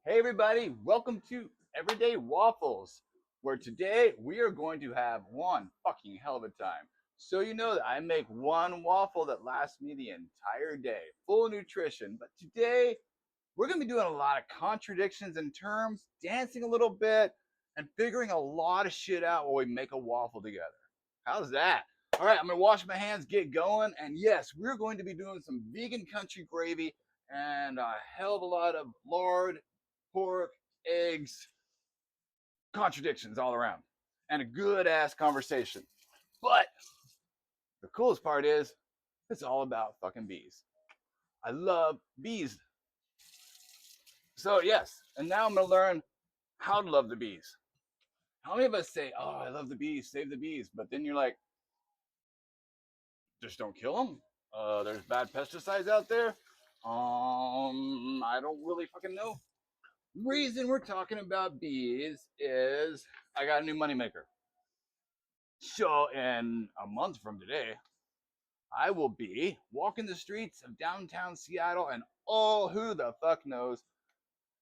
Hey everybody, welcome to Everyday Waffles, where today we are going to have one fucking hell of a time. So you know that I make one waffle that lasts me the entire day, full of nutrition. But today we're going to be doing a lot of contradictions in terms, dancing a little bit, and figuring a lot of shit out while we make a waffle together. How's that? All right, I'm going to wash my hands, get going, and yes, we're going to be doing some vegan country gravy and a hell of a lot of lard, pork, eggs, contradictions all around, and a good ass conversation. But the coolest part is, it's all about fucking bees. I love bees. So, yes, and now I'm going to learn how to love the bees. How many of us say, "Oh, I love the bees, save the bees," but then you're like, just don't kill them? There's bad pesticides out there. I don't really fucking know. Reason we're talking about bees is I got a new moneymaker. So in a month from today, I will be walking the streets of downtown Seattle and oh, who the fuck knows,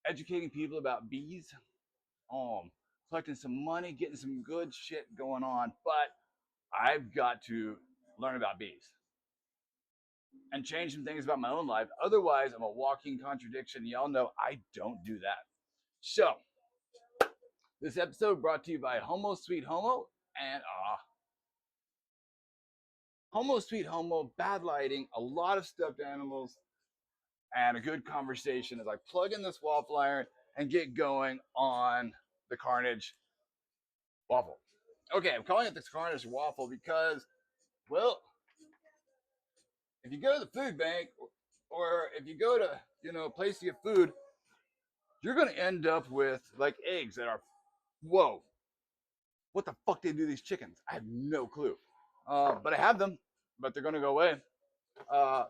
educating people about bees, collecting some money, getting some good shit going on. But I've got to learn about bees and change some things about my own life. Otherwise, I'm a walking contradiction. Y'all know I don't do that. So, this episode brought to you by Homo Sweet Homo and Homo Sweet Homo, bad lighting, a lot of stuffed animals, and a good conversation as I plug in this waffle iron and get going on the Carnage waffle. Okay, I'm calling it the Carnage waffle because, well, if you go to the food bank or if you go to, a place to get food, you're going to end up with like eggs that are, whoa, what the fuck do they do to these chickens? I have no clue. But I have them, but they're going to go away. Uh,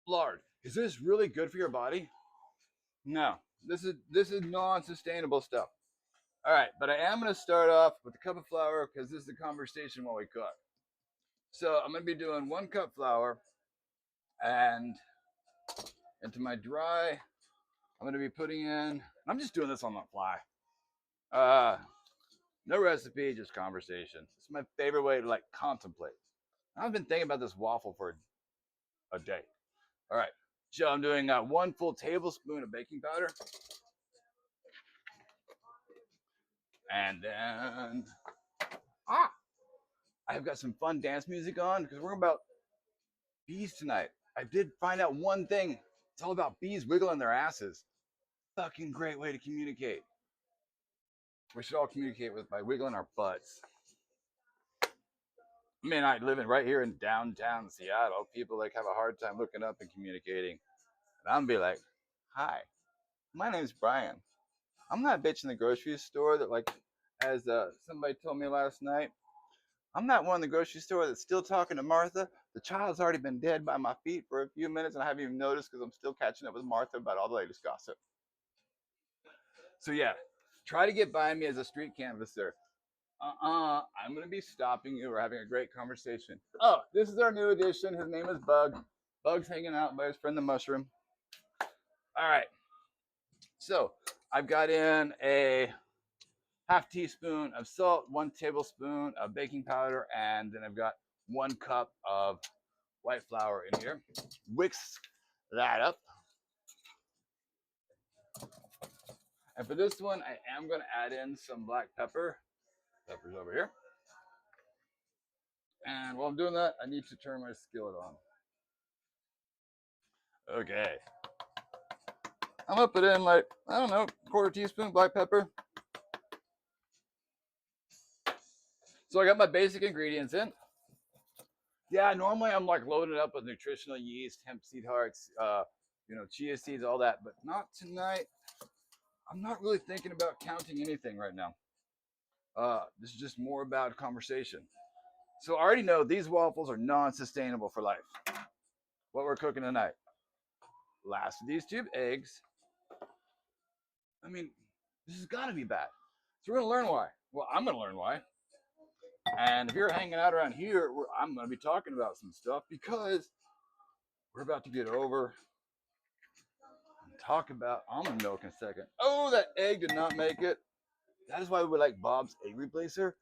Lard. Is this really good for your body? No. This is non-sustainable stuff. All right, but I am going to start off with a cup of flour because this is a conversation while we cook. So I'm going to be doing 1 cup flour, and into my dry, I'm going to be putting in. I'm just doing this on the fly. No recipe, just conversation. It's my favorite way to like contemplate. I've been thinking about this waffle for a day. All right, so I'm doing 1 full tablespoon of baking powder, and then I've got some fun dance music on because we're about bees tonight. I did find out one thing. It's all about bees wiggling their asses. Fucking great way to communicate. We should all communicate with by wiggling our butts. I mean, I live in right here in downtown Seattle. People like have a hard time looking up and communicating. And I'm be like, "Hi, my name's Brian. I'm that bitch in the grocery store that like, as somebody told me last night, I'm not one in the grocery store that's still talking to Martha. The child's already been dead by my feet for a few minutes, and I haven't even noticed because I'm still catching up with Martha about all the latest gossip." So yeah, try to get by me as a street canvasser. I'm going to be stopping you. We're having a great conversation. Oh, this is our new addition. His name is Bug. Bug's hanging out by his friend the Mushroom. All right. So I've got in a half teaspoon of salt, 1 tablespoon of baking powder, and then I've got 1 cup of white flour in here. Whisk that up. And for this one, I am going to add in some black pepper. Pepper's over here. And while I'm doing that, I need to turn my skillet on. Okay. I'm going to put in like, I don't know, 1/4 teaspoon black pepper. So I got my basic ingredients in. Yeah, normally I'm like loading it up with nutritional yeast, hemp seed hearts, chia seeds, all that, but not tonight. I'm not really thinking about counting anything right now. This is just more about conversation. So I already know these waffles are non-sustainable for life. What we're cooking tonight. Last of these 2 eggs. I mean, this has got to be bad. So we're going to learn why. Well, I'm going to learn why. And if you're hanging out around here, I'm going to be talking about some stuff because we're about to get over talk about almond milk in a second. Oh, that egg did not make it. That is why we like Bob's egg replacer.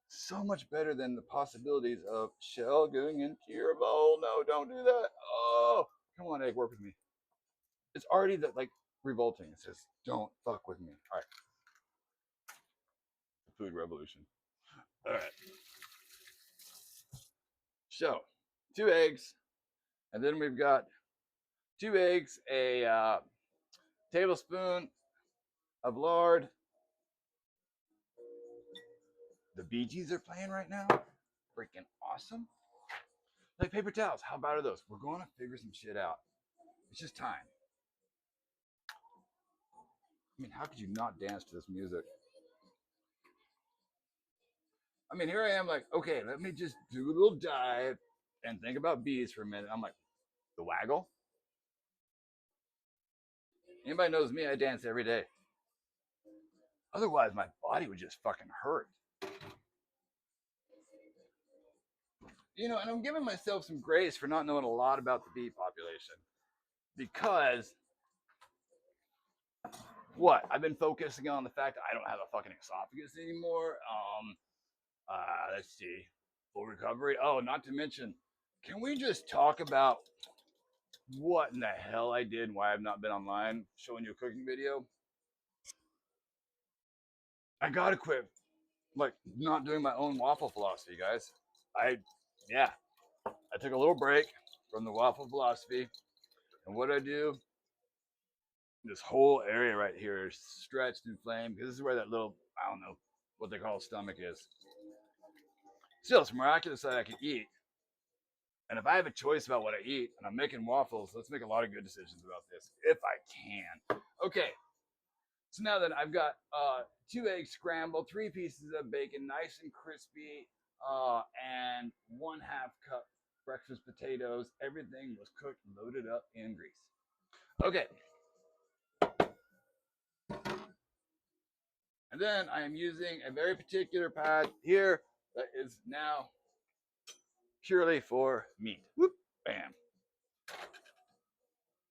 So much better than the possibilities of shell going into your bowl. No, don't do that. Oh, come on, egg, work with me. It's already that like revolting. It says, don't fuck with me. All right. Food revolution. All right. So, 2 eggs, and then we've got 2 eggs, a tablespoon of lard. The Bee Gees are playing right now. Freaking awesome. Like paper towels. How about are those? We're going to figure some shit out. It's just time. I mean, how could you not dance to this music? I mean, here I am like, okay, let me just do a little dive and think about bees for a minute. I'm like, the waggle? Anybody knows me, I dance every day. Otherwise, my body would just fucking hurt. You know, and I'm giving myself some grace for not knowing a lot about the bee population. Because what? I've been focusing on the fact that I don't have a fucking esophagus anymore. Let's see. Full recovery. Oh, not to mention, can we just talk about what in the hell I did and why I've not been online showing you a cooking video? I gotta quit, like, not doing my own waffle philosophy, guys. Yeah, I took a little break from the waffle philosophy, and what I do, this whole area right here is stretched and inflamed because this is where that little, I don't know what they call stomach is. Still, it's miraculous that I can eat. And if I have a choice about what I eat and I'm making waffles, let's make a lot of good decisions about this if I can. Okay, so now that I've got 2 eggs scrambled, 3 pieces of bacon, nice and crispy, and 1/2 cup breakfast potatoes. Everything was cooked and loaded up in grease. Okay. And then I am using a very particular pad here that is now purely for meat. Whoop, bam.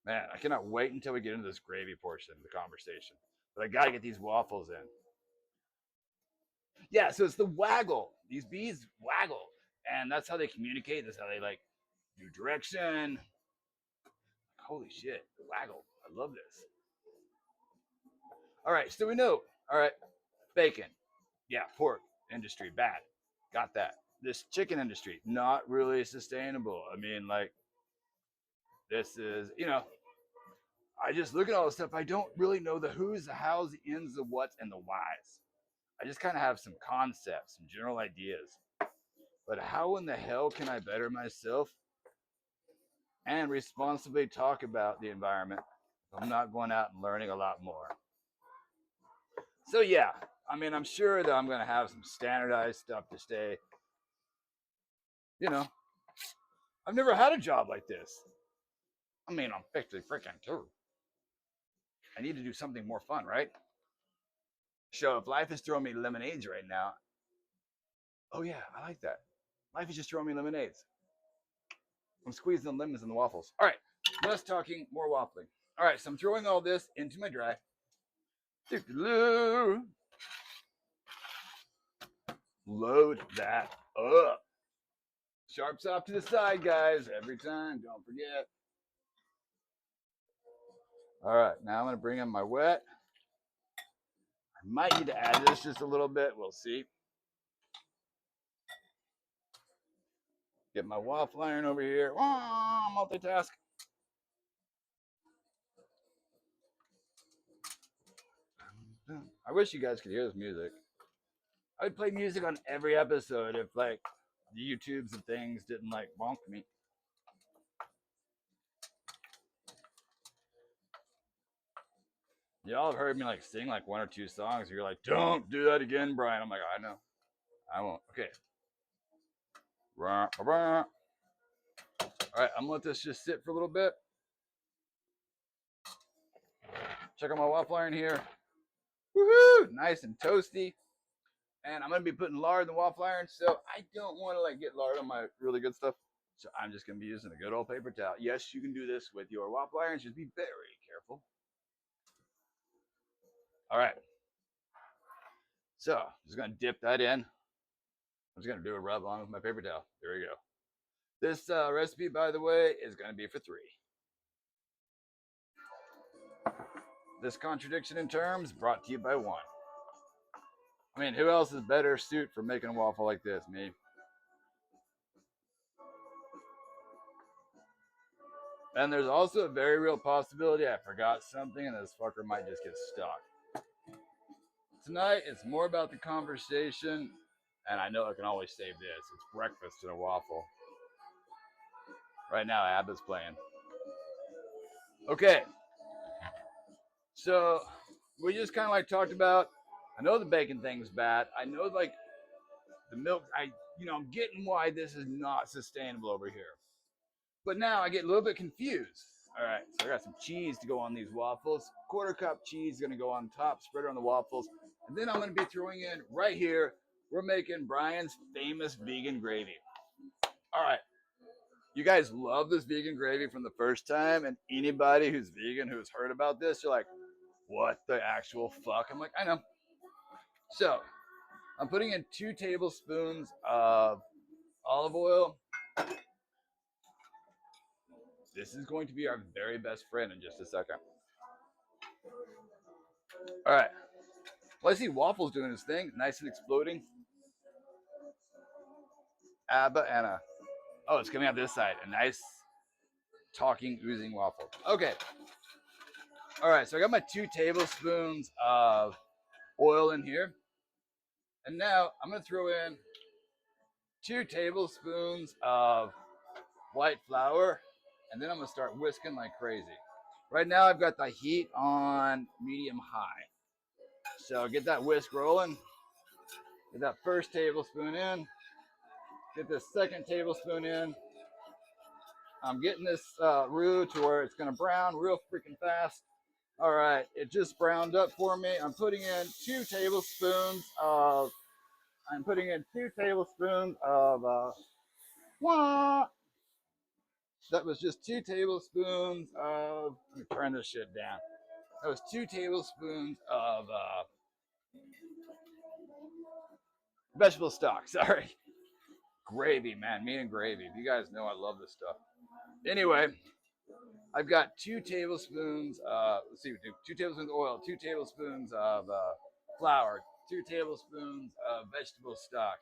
Man, I cannot wait until we get into this gravy portion of the conversation. But I got to get these waffles in. Yeah, so it's the waggle. These bees waggle. And that's how they communicate. That's how they like do direction. Holy shit, waggle. I love this. All right, so we know. All right, bacon. Yeah, pork industry, bad. Got that. This chicken industry, not really sustainable. I mean, like, this is, I just look at all this stuff. I don't really know the who's, the hows, the ins, the whats, and the whys. I just kind of have some concepts, some general ideas. But how in the hell can I better myself and responsibly talk about the environment if I'm not going out and learning a lot more? So, yeah, I mean, I'm sure that I'm going to have some standardized stuff to stay. I've never had a job like this. I mean, I'm 50 freaking 2. I need to do something more fun, right? So if life is throwing me lemonades right now, oh yeah, I like that. Life is just throwing me lemonades. I'm squeezing the lemons in the waffles. All right, less talking, more waffling. All right, so I'm throwing all this into my dry. Load that up. Sharps off to the side, guys, every time. Don't forget. All right, now I'm going to bring in my wet. I might need to add this just a little bit. We'll see. Get my waffle iron over here. Multitask. I wish you guys could hear this music. I would play music on every episode if, like, the YouTubes and things didn't, like, bonk me. Y'all have heard me, like, sing, like, 1 or 2 songs. You're like, don't do that again, Brian. I'm like, I know. I won't. Okay. All right, I'm going to let this just sit for a little bit. Check out my waffle iron here. Woohoo! Nice and toasty. And I'm going to be putting lard in the waffle iron, so I don't want to, like, get lard on my really good stuff. So I'm just going to be using a good old paper towel. Yes, you can do this with your waffle irons. Just be very careful. All right. So I'm just gonna dip that in. I'm just gonna do a rub on with my paper towel. There we go. This recipe, by the way, is gonna be for 3. This contradiction in terms brought to you by 1. I mean, who else is better suited for making a waffle like this? Me. And there's also a very real possibility I forgot something and this fucker might just get stuck. Tonight, it's more about the conversation, and I know I can always save this. It's breakfast in a waffle. Right now, ABBA's playing. Okay. So, we just kind of like talked about, I know the bacon thing's bad. I know like the milk, I'm getting why this is not sustainable over here. But now I get a little bit confused. All right, so I got some cheese to go on these waffles. 1/4 cup cheese is gonna go on top, spread it on the waffles. And then I'm gonna be throwing in right here, we're making Brian's famous vegan gravy. All right, you guys love this vegan gravy from the first time, and anybody who's vegan who's heard about this, you're like, what the actual fuck? I'm like, I know. So I'm putting in 2 tablespoons of olive oil. This is going to be our very best friend in just a second. All right. Well, I see Waffles doing his thing, nice and exploding. Abba Anna. Oh, it's coming out this side. A nice talking, oozing waffle. Okay. All right, so I got my 2 tablespoons of oil in here. And now I'm going to throw in 2 tablespoons of white flour. And then I'm going to start whisking like crazy. Right now, I've got the heat on medium high. So get that whisk rolling. Get that first tablespoon in. Get this second tablespoon in. I'm getting this roux to where it's going to brown real freaking fast. All right, it just browned up for me. I'm putting in 2 tablespoons of. That was just 2 tablespoons of. Let me turn this shit down. That was 2 tablespoons of vegetable stock. Sorry, gravy, man, meat and gravy. You guys know I love this stuff. Anyway, I've got 2 tablespoons. Let's see, 2 tablespoons of oil, 2 tablespoons of flour, 2 tablespoons of vegetable stock.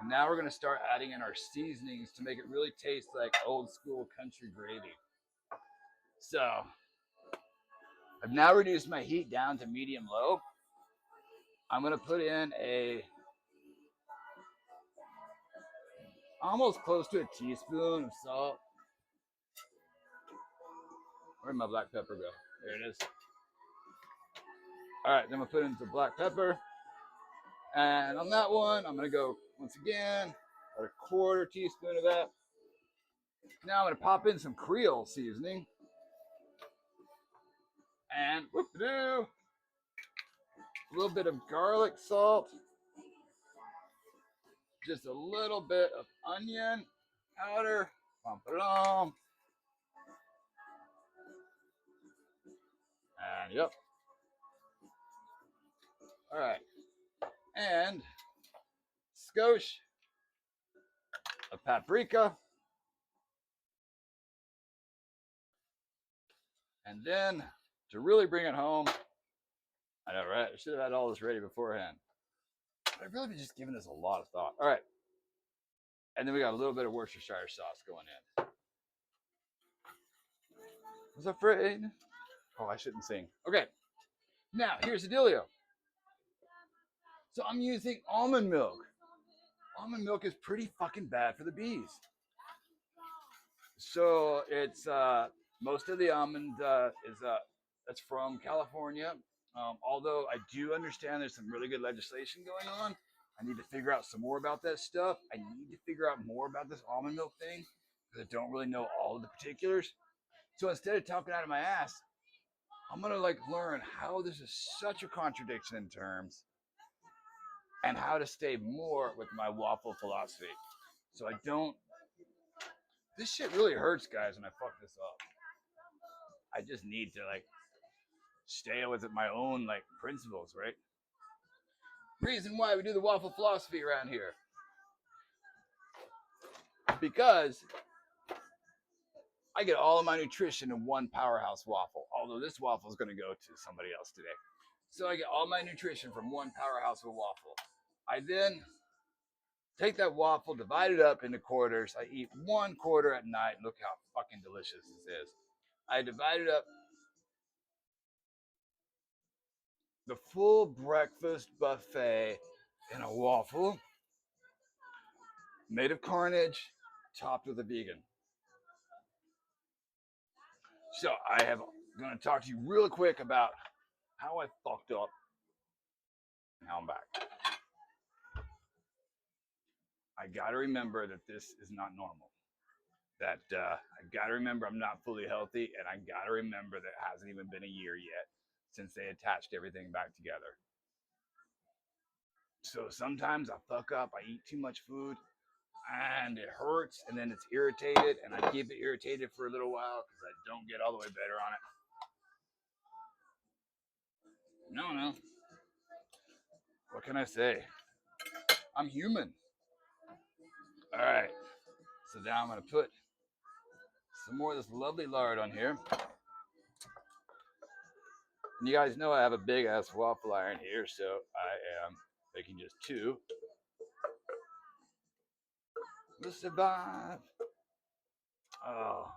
And now we're going to start adding in our seasonings to make it really taste like old school country gravy. So I've now reduced my heat down to medium low. I'm going to put in almost close to a teaspoon of salt. Where'd my black pepper go? There it is. All right, then I'm going to put in some black pepper. And on that one, I'm going to go, once again, about a 1/4 teaspoon of that. Now I'm going to pop in some Creole seasoning. And whoop-de-doo, a little bit of garlic salt. Just a little bit of onion powder. Pump it on. And yep. All right. And skosh of paprika. And then to really bring it home, I know, right? I should have had all this ready beforehand. But I've really been just giving this a lot of thought. All right. And then we got a little bit of Worcestershire sauce going in. I was afraid. Oh, I shouldn't sing. Okay. Now, here's the dealio. So I'm using almond milk. Almond milk is pretty fucking bad for the bees. So it's most of the almond is that's from California. Although I do understand there's some really good legislation going on. I need to figure out some more about that stuff. I need to figure out more about this almond milk thing because I don't really know all of the particulars. So instead of talking out of my ass, I'm gonna learn how this is such a contradiction in terms and how to stay more with my waffle philosophy. So I don't. This shit really hurts, guys, when I fuck this up. I just need to stay with my own like principles, right? Reason why we do the waffle philosophy around here. Because I get all of my nutrition in one powerhouse waffle. Although this waffle is going to go to somebody else today. So I get all my nutrition from one powerhouse of waffle. I then take that waffle, divide it up into quarters. I eat 1/4 at night. Look how fucking delicious this is. I divide it up. The full breakfast buffet in a waffle made of carnage, topped with a vegan. So I am going to talk to you real quick about how I fucked up. Now I'm back. I got to remember that this is not normal. That I got to remember I'm not fully healthy, and I got to remember that it hasn't even been a year yet since they attached everything back together. So sometimes I fuck up, I eat too much food, and it hurts, and then it's irritated, and I keep it irritated for a little while because I don't get all the way better on it. No. What can I say? I'm human. All right. So now I'm going to put some more of this lovely lard on here. And you guys know I have a big ass waffle iron here, so I am making just 2. We'll survive. Oh.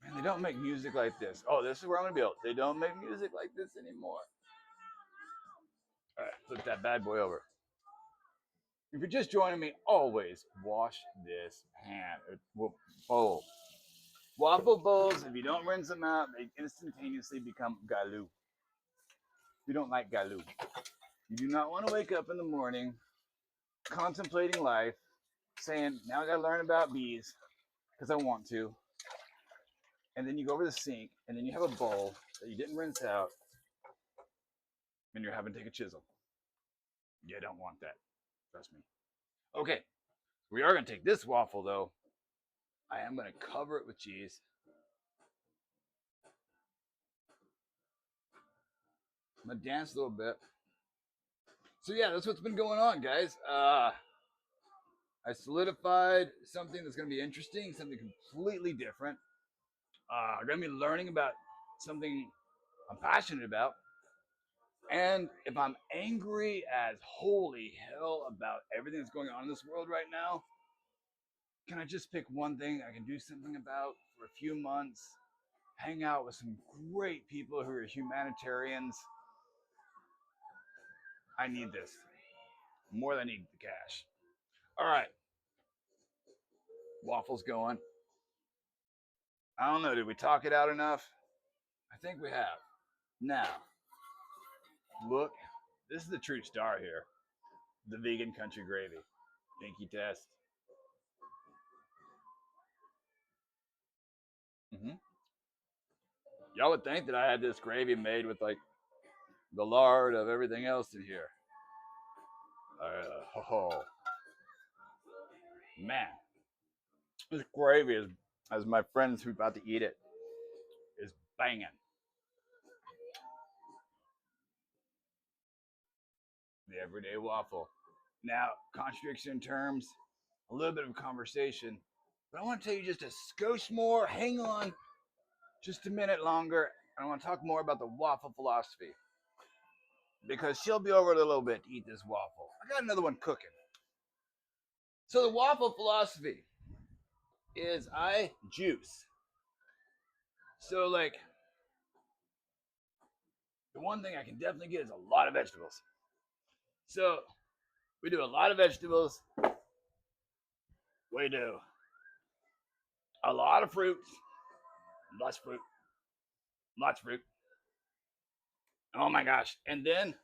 Man, they don't make music like this. Oh, this is where I'm going to build. They don't make music like this anymore. All right, flip that bad boy over. If you're just joining me, always wash this pan bowl. Waffle bowls, if you don't rinse them out, they instantaneously become galoo. You don't like galoo. You do not want to wake up in the morning contemplating life, saying, now I got to learn about bees because I want to. And then you go over the sink, and then you have a bowl that you didn't rinse out, and you're having to take a chisel. You don't want that. Trust me. Okay, we are going to take this waffle, though. I am going to cover it with cheese. I'm going to dance a little bit. So, yeah, that's what's been going on, guys. I solidified something that's going to be interesting, something completely different. I'm going to be learning about something I'm passionate about. And if I'm angry as holy hell about everything that's going on in this world right now, can I just pick one thing I can do something about for a few months? Hang out with some great people who are humanitarians. I need this more than I need the cash. All right. Waffles going. I don't know. Did we talk it out enough? I think we have. Now, look. This is the true star here. The vegan country gravy. Dinky test. Y'all would think that I had this gravy made with like the lard of everything else in here. Oh, man. This gravy is, as my friends who are about to eat it, is banging. The everyday waffle. Now, contradiction in terms, a little bit of conversation, but I want to tell you just a skosh more. Hang on just a minute longer. I want to talk more about the waffle philosophy because she'll be over in a little bit to eat this waffle. I got another one cooking. So the waffle philosophy is I juice. So like the one thing I can definitely get is a lot of vegetables. So we do a lot of vegetables. We do a lot of fruits. Lots of fruit. Lots of fruit. Oh my gosh. And then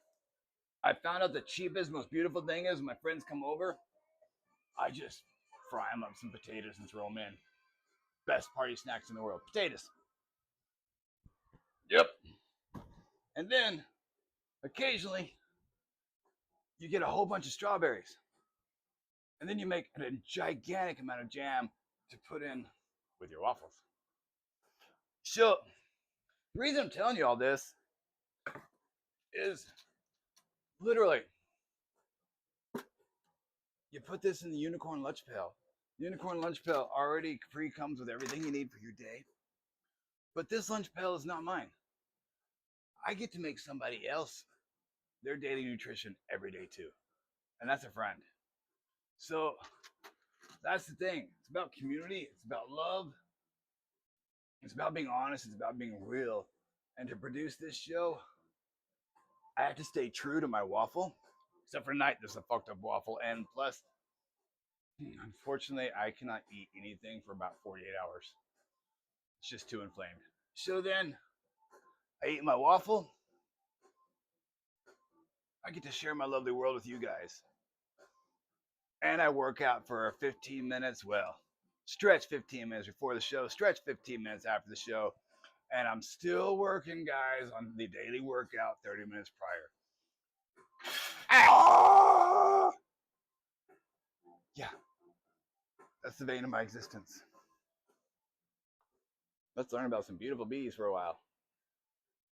I found out the cheapest, most beautiful thing is when my friends come over, I just fry them up some potatoes and throw them in. Best party snacks in the world. Potatoes. Yep. And then occasionally you get a whole bunch of strawberries. And then you make a gigantic amount of jam to put in with your waffles. So The reason I'm telling you all this is literally you put this in the unicorn lunch pail. The unicorn lunch pail already comes with everything you need for your day. But this lunch pail is not mine. I get to make somebody else their daily nutrition every day too. And that's a friend. So that's the thing. It's about community, it's about love, it's about being honest, it's about being real. And to produce this show, I have to stay true to my waffle. Except for tonight, there's a fucked up waffle. And plus, unfortunately, I cannot eat anything for about 48 hours. It's just too inflamed. So then, I eat my waffle. I get to share my lovely world with you guys. And I work out for 15 minutes. Well, stretch 15 minutes before the show, stretch 15 minutes after the show. And I'm still working, guys, on the daily workout 30 minutes prior. Ah! Yeah, that's the vein of my existence. Let's learn about some beautiful bees for a while.